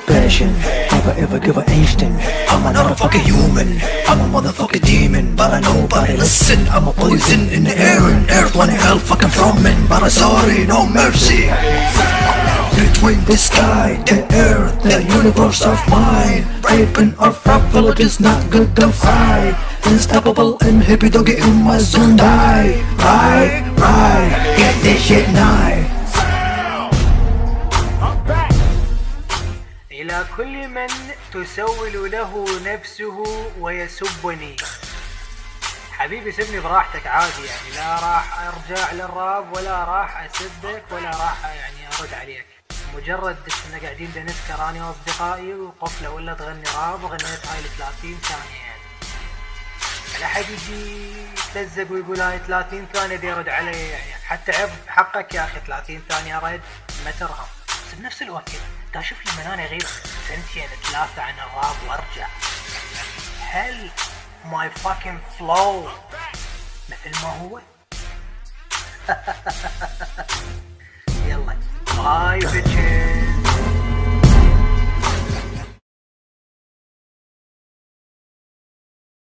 Passion, never ever give an instant. I'm a motherfucking human, I'm a motherfucking demon, but I nobody listen. I'm a poison in the air and earth when hell fucking from it, but I'm sorry, no mercy. Between the sky, the earth, the universe of mine, raping or fragile, it is not good to fight. Unstoppable and hippie doggy in my zone, die. Right, get this shit night. إلى كل من تسول له نفسه ويسبني، حبيبي سبني براحتك عادي، يعني لا راح أرجع للراب ولا راح أسبك ولا راح يعني أرد عليك، مجرد إحنا قاعدين بنذكر أنا وأصدقائي وقفلة ولا تغني راب وغنيت هاي 30 ثانية يعني لا حد يجي يتلزق ويقول هاي 30 ثانية دي يرد علي، يعني حتى عيب حقك يا أخي 30 ثانية رد ما ترهم، بس بنفس الوقت دا شوف لما أنا أغيب سنتين 3 عن الراب وأرجع، هل my fucking flow مثل ما هو؟ يلا باي